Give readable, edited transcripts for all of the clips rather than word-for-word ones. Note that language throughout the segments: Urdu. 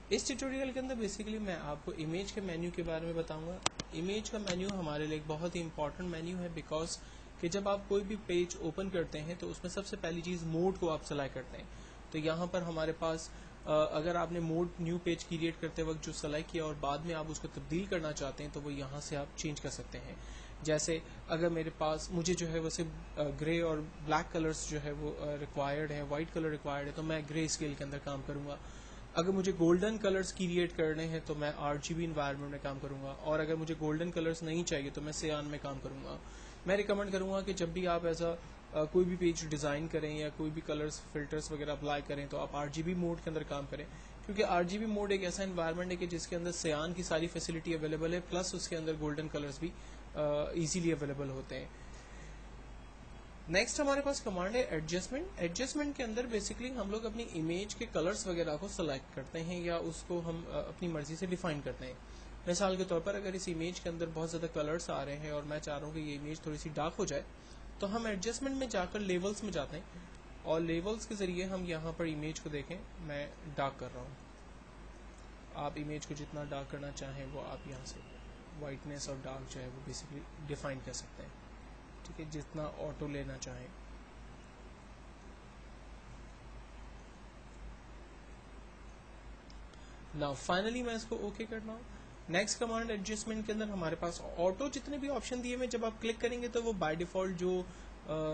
اس ٹیوٹوریل کے اندر بیسیکلی میں آپ کو امیج کے مینیو کے بارے میں بتاؤں گا. امیج کا مینیو ہمارے لیے ایک بہت ہی امپورٹنٹ مینیو ہے، بیکاز کہ جب آپ کوئی بھی پیج اوپن کرتے ہیں تو اس میں سب سے پہلی چیز موڈ کو آپ سلیکٹ کرتے ہیں. تو یہاں پر ہمارے پاس اگر آپ نے موڈ نیو پیج کریٹ کرتے وقت جو سلیکٹ کیا اور بعد میں آپ اس کو تبدیل کرنا چاہتے ہیں تو وہ یہاں سے آپ چینج کر سکتے ہیں. جیسے اگر میرے پاس مجھے جو ہے وہ صرف گرے اور بلیک کلرز جو ہے وہ ریکوائرڈ ہیں، وائٹ کلر ریکوائرڈ ہے، تو میں گرے اسکیل کے اندر کام کروں گا. اگر مجھے گولڈن کلرز کریٹ کرنے ہیں تو میں RGB انوائرمنٹ میں کام کروں گا، اور اگر مجھے گولڈن کلرز نہیں چاہیے تو میں سیان میں کام کروں گا. میں ریکمینڈ کروں گا کہ جب بھی آپ ایسا کوئی بھی پیج ڈیزائن کریں یا کوئی بھی کلرز فلٹرز وغیرہ اپلائی کریں تو آپ RGB موڈ کے اندر کام کریں، کیونکہ RGB موڈ ایک ایسا انوائرمنٹ ہے کہ جس کے اندر سیان کی ساری فیسلٹی اویلیبل ہے، پلس اس کے اندر گولڈن کلرز بھی ایزیلی اویلیبل ہوتے ہیں. نیکسٹ ہمارے پاس کمانڈ ہے ایڈجسٹمنٹ. ایڈجسٹمنٹ کے اندر بیسکلی ہم لوگ اپنی امیج کے کلرز وغیرہ کو سلیکٹ کرتے ہیں یا اس کو ہم اپنی مرضی سے ڈیفائن کرتے ہیں. مثال کے طور پر اگر اس امیج کے اندر بہت زیادہ کلرز آ رہے ہیں اور میں چاہ رہا ہوں کہ یہ امیج تھوڑی سی ڈارک ہو جائے، تو ہم ایڈجسٹمنٹ میں جا کر لیولز میں جاتے ہیں اور لیولز کے ذریعے ہم یہاں پر امیج کو دیکھیں میں ڈارک کر رہا ہوں. آپ امیج کو جتنا ڈارک کرنا چاہیں وہ آپ یہاں سے وائٹنس اور ڈارک جو ہے وہ بیسکلی ڈیفائن کر سکتے ہیں. ٹھیک ہے، جتنا آٹو لینا چاہیں. نا فائنلی میں اس کو اوکے کرنا ہوں. نیکسٹ کمانڈ ایڈجسٹمنٹ کے اندر ہمارے پاس آٹو جتنے بھی آپشن دیے ہوئے جب آپ کلک کریں گے تو وہ بائی ڈیفالٹ جو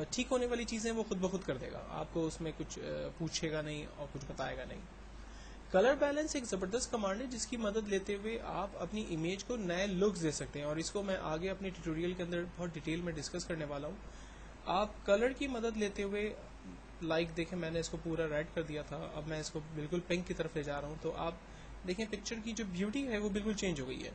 ٹھیک ہونے والی چیزیں وہ خود بخود کر دے گا، آپ کو اس میں کچھ پوچھے گا نہیں اور کچھ بتائے گا نہیں. کلر بیلنس ایک زبردست کمانڈ ہے جس کی مدد لیتے ہوئے آپ اپنی امیج کو نئے لکس دے سکتے ہیں، اور اس کو میں آگے اپنی ٹیوٹوریل کے اندر بہت ڈیٹیل میں ڈسکس کرنے والا ہوں. آپ کلر کی مدد لیتے ہوئے لائک دیکھیں میں نے اس کو پورا ریڈ کر دیا تھا، اب میں اس کو بالکل پنک کی طرف لے جا رہا ہوں تو آپ دیکھیں پکچر کی جو بیوٹی ہے وہ بالکل چینج ہو گئی ہے.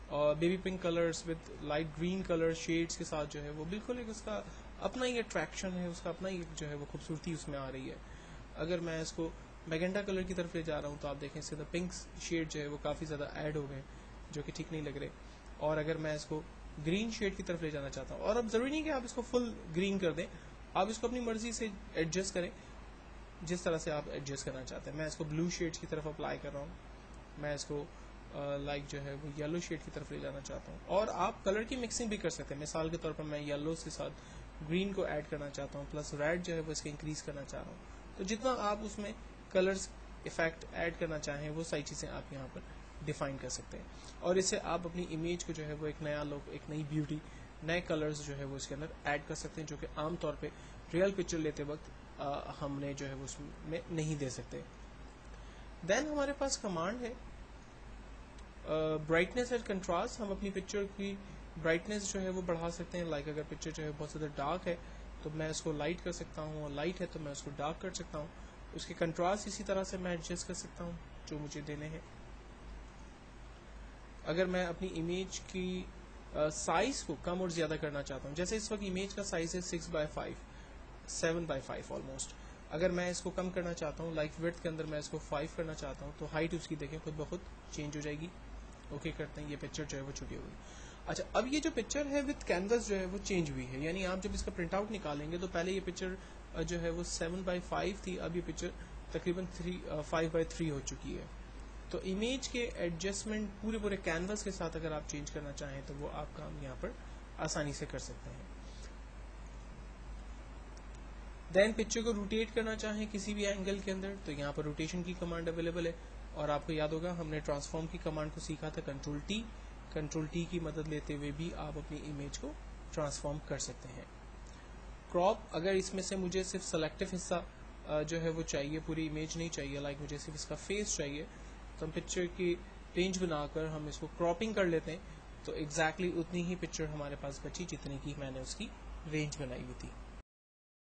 اور baby pink colours with light green colour sheds کے ساتھ جو ہے وہ بالکل ایک اس کا اپنا ہی اٹریکشن ہے، اس کا اپنا ہی جو ہے وہ خوبصورتی اس میں آ رہی ہے. اگر میں اس کو میگنٹا کلر کی طرف لے جا رہا ہوں تو آپ دیکھیں اس کے اندر پنک شیڈ جو ہے وہ کافی زیادہ ایڈ ہو گئے جو کہ ٹھیک نہیں لگ رہے. اور اگر میں اس کو گرین شیڈ کی طرف لے جانا چاہتا ہوں، اور اب ضروری نہیں کہ آپ اس کو فل گرین کر دیں، آپ اس کو اپنی مرضی سے ایڈجسٹ کریں جس طرح سے آپ ایڈجسٹ کرنا چاہتے ہیں. میں اس کو بلو شیڈ کی طرف اپلائی کر رہا ہوں، میں اس کو لائک جو ہے وہ یلو شیڈ کی طرف لے جانا چاہتا ہوں. اور آپ کلر کی مکسنگ بھی کر سکتے ہیں. مثال کے طور پر میں یلو کے ساتھ گرین کو ایڈ کرنا چاہتا ہوں، پلس ریڈ جو ہے وہ اس کے انکریز کرنا چاہ رہا ہوں. تو جتنا آپ اس میں کلرز افیکٹ ایڈ کرنا چاہیں وہ ساری چیزیں آپ یہاں پر ڈیفائن کر سکتے ہیں، اور اس سے آپ اپنی امیج کو جو ہے وہ ایک نیا لک، ایک نئی بیوٹی، نئے کلرز جو ہے وہ اس کے اندر ایڈ کر سکتے ہیں جو کہ عام طور پہ ریئل پکچر لیتے وقت ہم نے جو ہے وہ اس میں نہیں دے سکتے. دین ہمارے پاس کمانڈ ہے برائٹنس اینڈ کنٹراسٹ. ہم اپنی پکچر کی برائٹنس جو ہے وہ بڑھا سکتے ہیں. لائک اگر پکچر جو ہے بہت زیادہ ڈارک ہے تو میں اس کو لائٹ کر سکتا ہوں، اور لائٹ ہے تو میں اس کو ڈارک کر سکتا ہوں. اس کے کنٹراسٹ اسی طرح سے میں ایڈجسٹ کر سکتا ہوں جو مجھے دینے ہیں. اگر میں اپنی امیج کی سائز کو کم اور زیادہ کرنا چاہتا ہوں، جیسے اس وقت امیج کا سائز ہے 6/5 7/5 آلموسٹ. اگر میں اس کو کم کرنا چاہتا ہوں، لائک وڈتھ کے اندر میں اس کو 5 کرنا چاہتا ہوں، تو ہائٹ اس کی دیکھیں خود بخود چینج ہو جائے گی. اوکے کرتے ہیں، یہ پکچر جو ہے وہ چھوٹی ہوگی. اچھا، اب یہ جو پکچر ہے وتھ کینوس جو ہے وہ چینج ہوئی ہے، یعنی آپ جب اس کا پرنٹ آؤٹ نکالیں گے تو پہلے یہ پکچر جو ہے وہ 7/5 تھی، اب یہ پکچر تقریباً 5/3 ہو چکی ہے. تو امیج کے ایڈجسٹمنٹ پورے کینوس کے ساتھ اگر آپ چینج کرنا چاہیں تو وہ آپ کام یہاں پر آسانی سے کر سکتے ہیں. دین پکچر کو روٹیٹ کرنا چاہیں کسی بھی اینگل کے اندر تو یہاں پر روٹیشن کی کمانڈ اویلیبل ہے. اور آپ کو یاد ہوگا ہم نے ٹرانسفارم کی کمانڈ کو سیکھا تھا، کنٹرول ٹی کی مدد لیتے ہوئے بھی آپ اپنی امیج کو ٹرانسفارم کر سکتے ہیں. کراپ، اگر اس میں سے مجھے صرف سلیکٹو حصہ جو ہے وہ چاہیے، پوری امیج نہیں چاہیے، لائک مجھے صرف اس کا فیس چاہیے، تو ہم پکچر کی رینج بنا کر ہم اس کو کراپنگ کر لیتے ہیں تو ایگزیکٹلی اتنی ہی پکچر ہمارے پاس بچی جتنی کی میں نے اس کی رینج بنائی ہوئی تھی.